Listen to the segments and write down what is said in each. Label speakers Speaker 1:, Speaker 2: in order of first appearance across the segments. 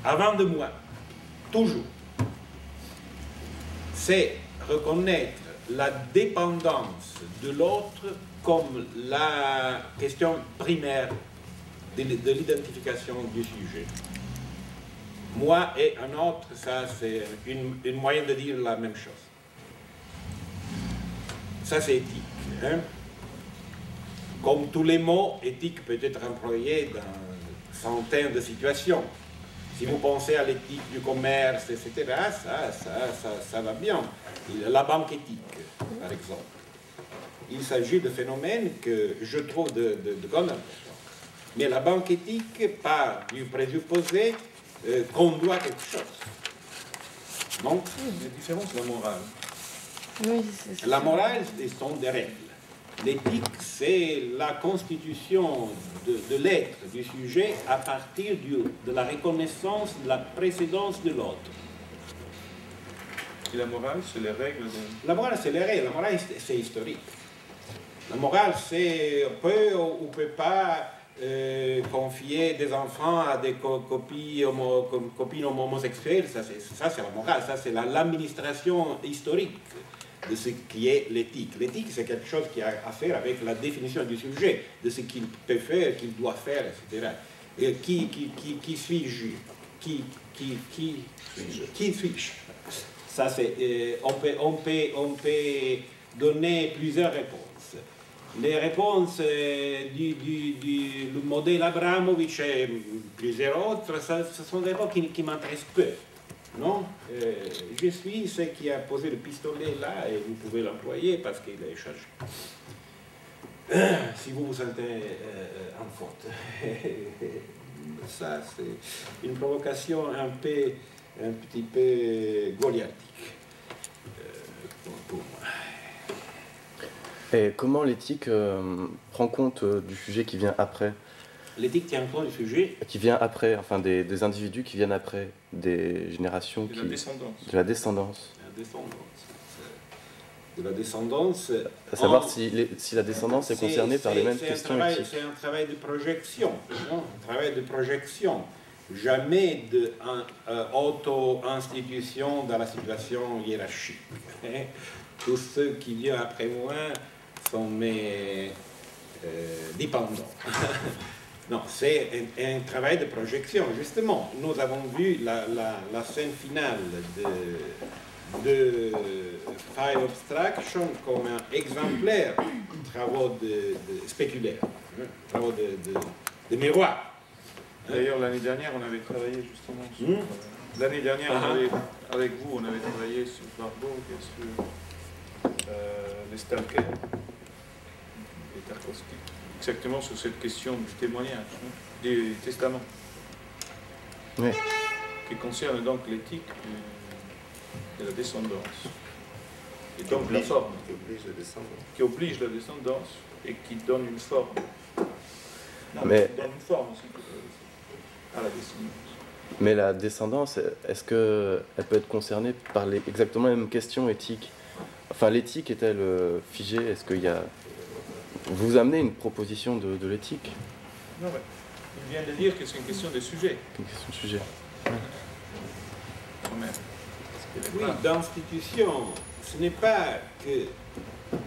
Speaker 1: avant de moi, toujours, c'est reconnaître la dépendance de l'autre comme la question primaire de l'identification du sujet. Moi et un autre, ça c'est une moyen de dire la même chose. Ça c'est éthique. Hein? Comme tous les mots, éthique peut être employé dans centaines de situations. Si vous pensez à l'éthique du commerce, etc., ça va bien. La banque éthique, par exemple. Il s'agit de phénomènes que je trouve de grande importance. Mais la banque éthique part du présupposé qu'on doit quelque chose. Donc,
Speaker 2: la différence de la morale.
Speaker 3: Oui,
Speaker 1: la morale, ce sont des règles. L'éthique, c'est la constitution de l'être du sujet à partir de la reconnaissance de la précédence de l'autre.
Speaker 2: Et la morale, c'est les règles de...
Speaker 1: La morale, c'est les règles. La morale, c'est historique. La morale, c'est on peut ou peut pas confier des enfants à des copines homosexuelles. Ça, c'est la morale. Ça, c'est l'administration historique de ce qui est l'éthique. L'éthique, c'est quelque chose qui a à faire avec la définition du sujet, de ce qu'il peut faire, qu'il doit faire, etc. Et qui suis-je? Qui suis-je? Ça, c'est, on peut donner plusieurs réponses. Les réponses du modèle Abramovich et plusieurs autres, ce sont des réponses qui m'intéressent peu. Non, je suis ce qui a posé le pistolet là et vous pouvez l'employer parce qu'il est chargé. Si vous vous sentez en faute. Ça, c'est une provocation un petit peu goliathique pour moi.
Speaker 4: Et comment l'éthique prend compte du sujet qui vient après?
Speaker 1: L'éthique tient compte du sujet
Speaker 4: qui vient après, enfin des individus qui viennent après, des générations
Speaker 2: de la descendance.
Speaker 4: De la descendance.
Speaker 1: De la descendance.
Speaker 4: À savoir si la descendance est concernée par les mêmes questions éthiques.
Speaker 1: C'est un travail de projection, non? Un travail de projection. Jamais d'auto-institution dans la situation hiérarchique. Tous ceux qui viennent après moi sont mes dépendants. Non, c'est un travail de projection. Justement, nous avons vu la scène finale de Five Abstraction comme un exemplaire de travaux spéculaires, travaux de miroir.
Speaker 2: D'ailleurs, l'année dernière, on avait travaillé justement sur... L'année dernière, avec vous, on avait travaillé sur Warburg et sur les Stalker et Tarkovsky. Exactement sur cette question du témoignage, hein, du testament,
Speaker 4: oui.
Speaker 2: Qui concerne donc l'éthique de la descendance. Et donc la forme. Qui oblige la descendance et qui donne une forme. Non,
Speaker 4: mais
Speaker 2: qui donne une forme aussi à la descendance.
Speaker 4: Mais la descendance, est-ce qu'elle peut être concernée par exactement les mêmes questions éthiques? Enfin, l'éthique est-elle figée? Est-ce qu'il y a... Vous amenez une proposition de l'éthique?
Speaker 2: Non, mais il vient de dire que c'est une question de sujet.
Speaker 4: Une question de sujet.
Speaker 2: Quand même.
Speaker 1: Oui, d'institution, ce n'est pas qu'il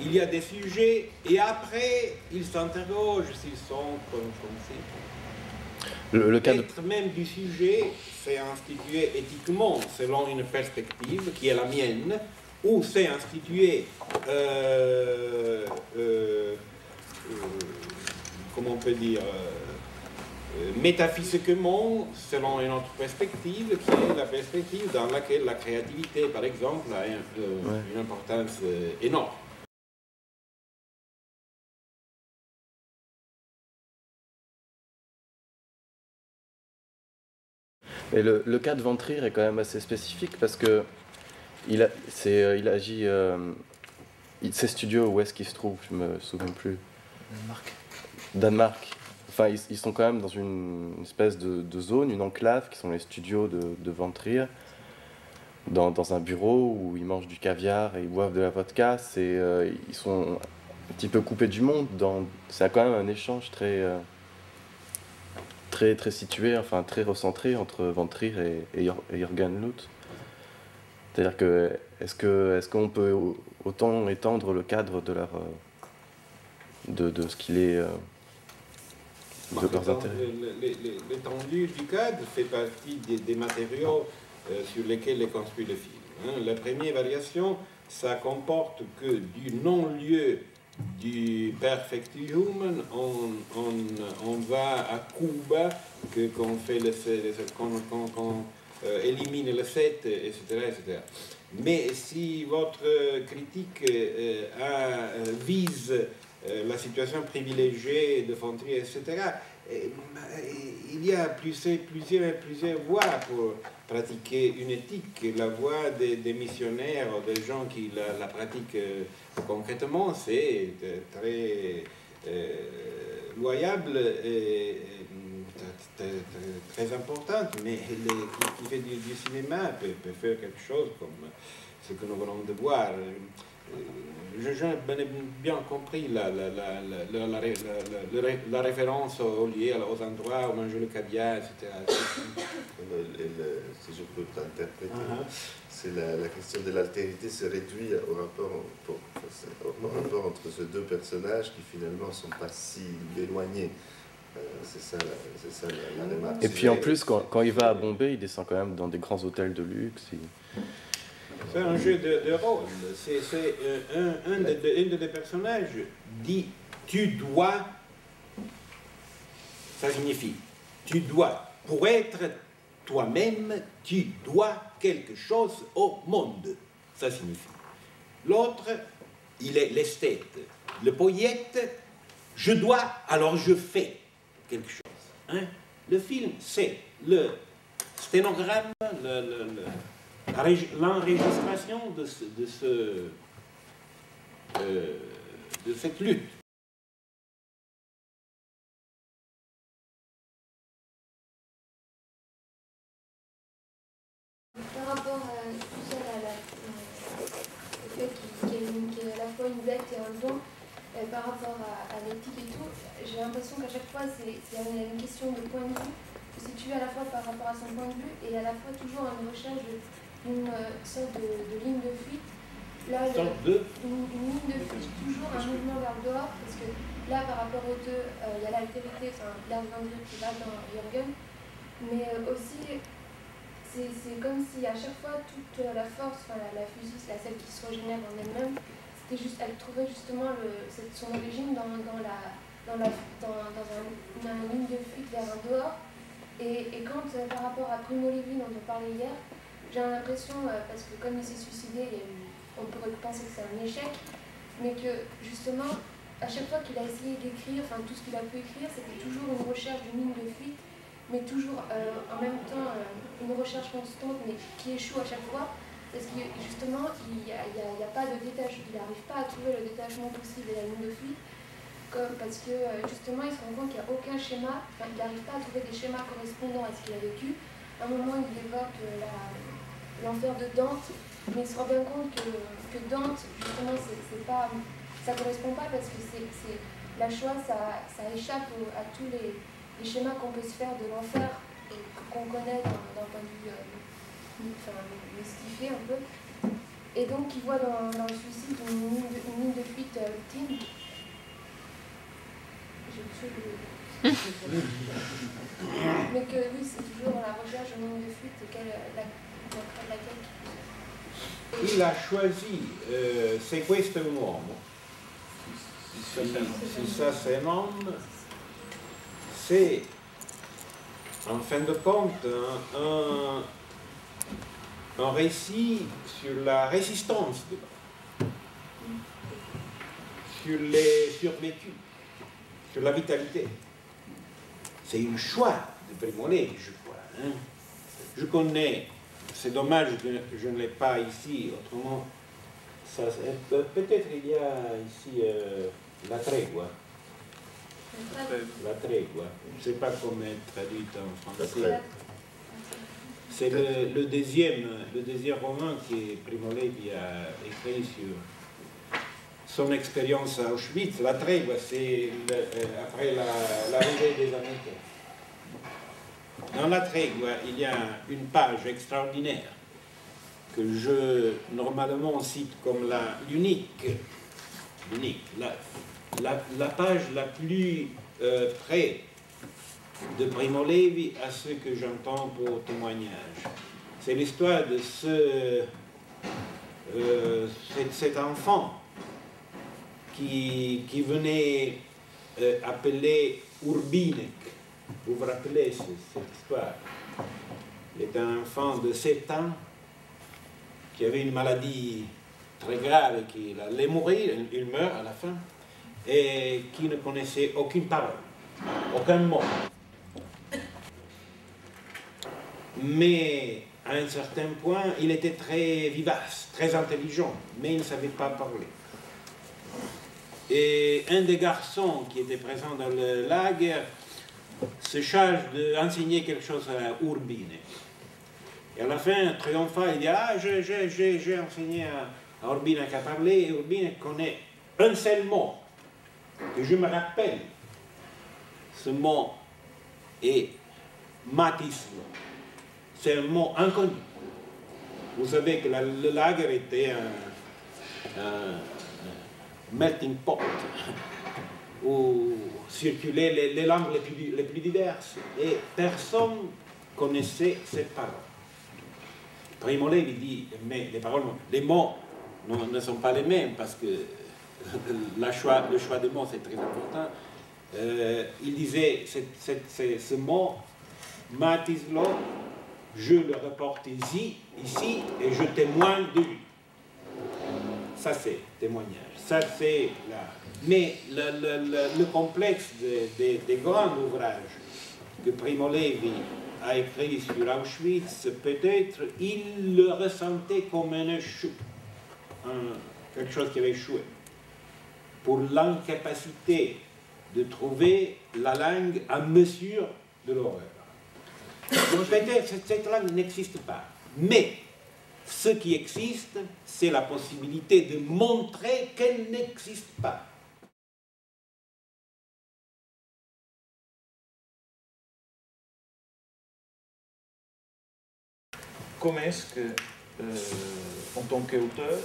Speaker 1: y a des sujets et après ils s'interrogent s'ils sont comme c'est.
Speaker 4: Le cas
Speaker 1: L'être même du sujet, c'est institué éthiquement selon une perspective qui est la mienne, ou c'est institué comment on peut dire, métaphysiquement, selon une autre perspective, qui est la perspective dans laquelle la créativité, par exemple, a une importance énorme.
Speaker 4: Et le cas de Ventrir est quand même assez spécifique parce que il agit... ces studios, où est-ce qu'ils se trouvent? Je me souviens plus. Danemark. Enfin, ils sont quand même dans une espèce de zone, une enclave, qui sont les studios de Ventrir, dans un bureau où ils mangent du caviar et ils boivent de la vodka. Ils sont un petit peu coupés du monde. C'est quand même un échange très très, très situé, enfin très recentré entre Van Trier et Jürgen Luth. C'est-à-dire que est-ce qu'on peut autant étendre le cadre de leur de ce qu'il est de leurs intérêts?
Speaker 1: L'étendue du cadre fait partie des matériaux sur lesquels est construit le film. Hein. La première variation, ça comporte que du non-lieu du perfectium, on va à Cuba, qu'on fait qu'on élimine le 7, etc., etc. Mais si votre critique vise la situation privilégiée de Van Trier, etc., il y a plusieurs voies pour pratiquer une éthique. La voie des missionnaires, des gens qui la pratiquent concrètement, c'est très loyable et très importante, mais qui fait du cinéma peut faire quelque chose comme ce que nous venons de voir. J'ai bien compris la référence aux lieux, aux endroits où manger le caviar, etc.
Speaker 3: Si je peux t'interpréter, c'est la question de l'altérité se réduit au rapport entre ces deux personnages qui finalement ne sont pas si éloignés. C'est ça la remarque.
Speaker 4: Et puis en plus, quand il va à Bombay, il descend quand même dans des grands hôtels de luxe.
Speaker 1: C'est un jeu de rôle. C'est un des personnages dit « tu dois », ça signifie « tu dois ». Pour être toi-même, tu dois quelque chose au monde. Ça signifie. L'autre, il est l'esthète. Le poète, je dois, alors je fais quelque chose. Hein? Le film, c'est le sténogramme, l'enregistration de cette lutte.
Speaker 5: Par rapport au fait qu'il y ait à la fois une dette et un don, par rapport à l'éthique et tout, j'ai l'impression qu'à chaque fois, il y a une question de point de vue, situé à la fois par rapport à son point de vue et à la fois toujours une recherche d'une sorte de ligne de fuite. Là, une ligne de fuite, toujours un mouvement vers le dehors, parce que là, par rapport aux deux, il y a l'altérité, Lars von Trier qui va dans Jürgen, mais aussi, c'est comme si à chaque fois, toute la force, la fusil, celle qui se régénère en elle-même, c'était juste, elle trouvait justement son origine dans une ligne de fuite vers un dehors. Et quand, par rapport à Primo Levi dont on parlait hier, j'ai l'impression, parce que comme il s'est suicidé, on pourrait penser que c'est un échec, mais que justement, à chaque fois qu'il a essayé d'écrire, tout ce qu'il a pu écrire, c'était toujours une recherche d'une ligne de fuite, mais toujours en même temps une recherche constante, mais qui échoue à chaque fois, parce que justement, il n'y a pas de détachement, il n'arrive pas à trouver le détachement possible de la ligne de fuite, parce que justement, il se rend compte qu'il n'y a aucun schéma, il n'arrive pas à trouver des schémas correspondants à ce qu'il a vécu. À un moment, il évoque l'enfer de Dante, mais il se rend bien compte que Dante, justement, ça ne correspond pas parce que la Shoah, ça échappe à tous les schémas qu'on peut se faire de l'enfer, qu'on connaît d'un point de vue mystifié un peu. Et donc, il voit dans le suicide une ligne de fuite ultime. Mais que oui, c'est toujours la recherche d'une ligne de fuite laquelle.
Speaker 1: Il a choisi C'est questo un uomo. Si ça c'est un homme, c'est en fin de compte un récit sur la résistance de l'homme, sur les survécus, sur la vitalité. C'est une choix de Primo Levi, je crois. Hein. Je connais, c'est dommage que je ne l'ai pas ici, autrement, peut-être il y a ici la tregua. La tregua, je ne sais pas comment être traduite en français. C'est le deuxième roman que Primo Levi a écrit sur son expérience à Auschwitz. La tregua, c'est après l'arrivée des Américains. Dans la Tregua, il y a une page extraordinaire que je normalement cite comme l'unique, la page la plus près de Primo Levi à ce que j'entends pour témoignage. C'est l'histoire de cet enfant qui venait appeler Urbinek. Vous vous rappelez cette histoire? Il est un enfant de 7 ans qui avait une maladie très grave qui allait mourir, il meurt à la fin, et qui ne connaissait aucune parole, aucun mot. Mais à un certain point, il était très vivace, très intelligent, mais il ne savait pas parler. Et un des garçons qui était présent dans le lager se charge d'enseigner quelque chose à Urbine. Et à la fin, triomphant, il dit « Ah, j'ai enseigné à Urbine à parler, et Urbine connaît un seul mot, que je me rappelle. Ce mot est matislo. C'est un mot inconnu. Vous savez que le lager était un melting pot où circulaient les langues les plus diverses et personne connaissait cette parole. Primo Levi dit, mais les mots ne sont pas les mêmes parce que le choix des mots c'est très important. Il disait ce mot, matislo, je le reporte ici et je témoigne de lui. Ça c'est témoignage. Ça c'est là. Mais le complexe des grands ouvrages que Primo Levi a écrit sur Auschwitz, peut-être il le ressentait comme un échec, quelque chose qui avait échoué, pour l'incapacité de trouver la langue à mesure de l'horreur. Peut-être cette langue n'existe pas, mais ce qui existe, c'est la possibilité de montrer qu'elle n'existe pas.
Speaker 2: Comment est-ce que, en tant qu'auteur,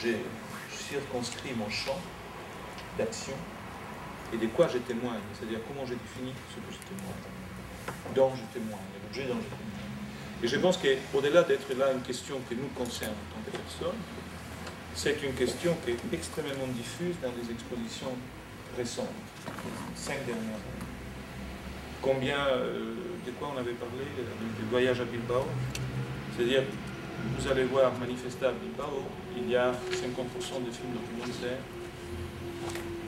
Speaker 2: j'ai circonscrit mon champ d'action et de quoi je témoigne, c'est-à-dire comment je définis ce que je témoigne, dont je témoigne, l'objet dont je témoigne. Et je pense qu'au-delà d'être là une question qui nous concerne en tant que personne, c'est une question qui est extrêmement diffuse dans les expositions récentes, 5 dernières années. Combien, de quoi on avait parlé, du voyage à Bilbao, c'est-à-dire, vous allez voir manifester à Bilbao, il y a 50% de films documentaires.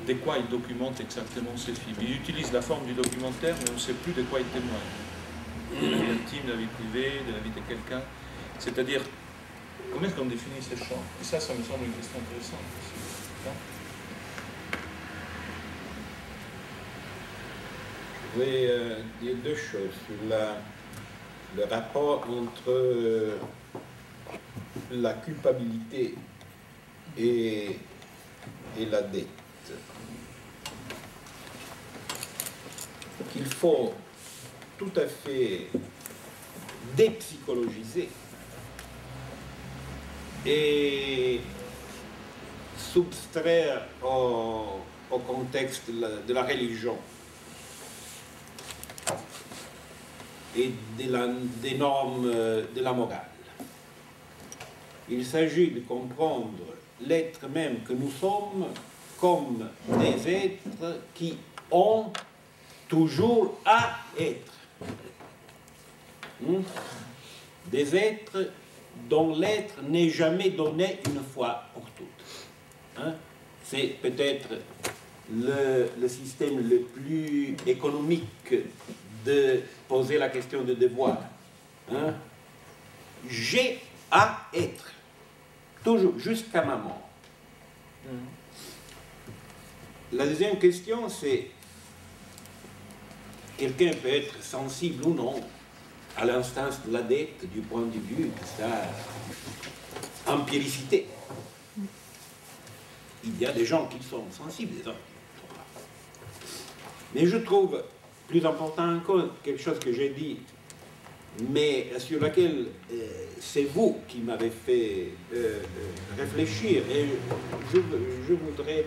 Speaker 2: De quoi ils documentent exactement ces films? Ils utilisent la forme du documentaire, mais on ne sait plus de quoi ils témoignent. De la vie intime, de la vie privée, de la vie de quelqu'un. C'est-à-dire, comment est-ce qu'on définit ces champs? Et ça me semble une question intéressante aussi. Non?
Speaker 1: Je voudrais dire deux choses sur le rapport entre la culpabilité et la dette. Qu'il faut tout à fait dépsychologiser et subtraire au contexte de la religion et des normes de la morale. Il s'agit de comprendre l'être même que nous sommes comme des êtres qui ont toujours à être. Des êtres dont l'être n'est jamais donné une fois pour toutes. C'est peut-être le système le plus économique de poser la question de devoir. J'ai à être, toujours, jusqu'à ma mort. La deuxième question, c'est quelqu'un peut être sensible ou non à l'instance de la dette du point de vue de sa empiricité. Il y a des gens qui sont sensibles, des autres qui ne sont pas. Mais je trouve plus important encore, quelque chose que j'ai dit, mais sur laquelle c'est vous qui m'avez fait réfléchir, et je voudrais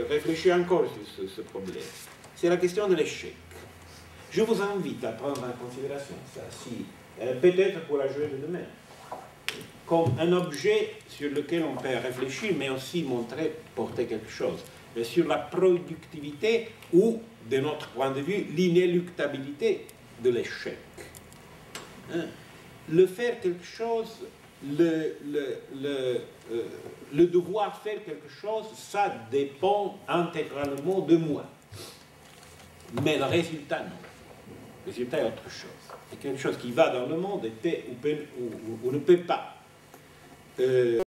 Speaker 1: réfléchir encore sur ce problème. C'est la question de l'échec. Je vous invite à prendre en considération ça, si, peut-être pour la journée de demain, comme un objet sur lequel on peut réfléchir, mais aussi montrer, porter quelque chose. Mais sur la productivité ou, de notre point de vue, l'inéluctabilité de l'échec. Hein? Le faire quelque chose, le devoir faire quelque chose, ça dépend intégralement de moi. Mais le résultat, non. Le résultat est autre chose. C'est quelque chose qui va dans le monde et peut ou ne peut pas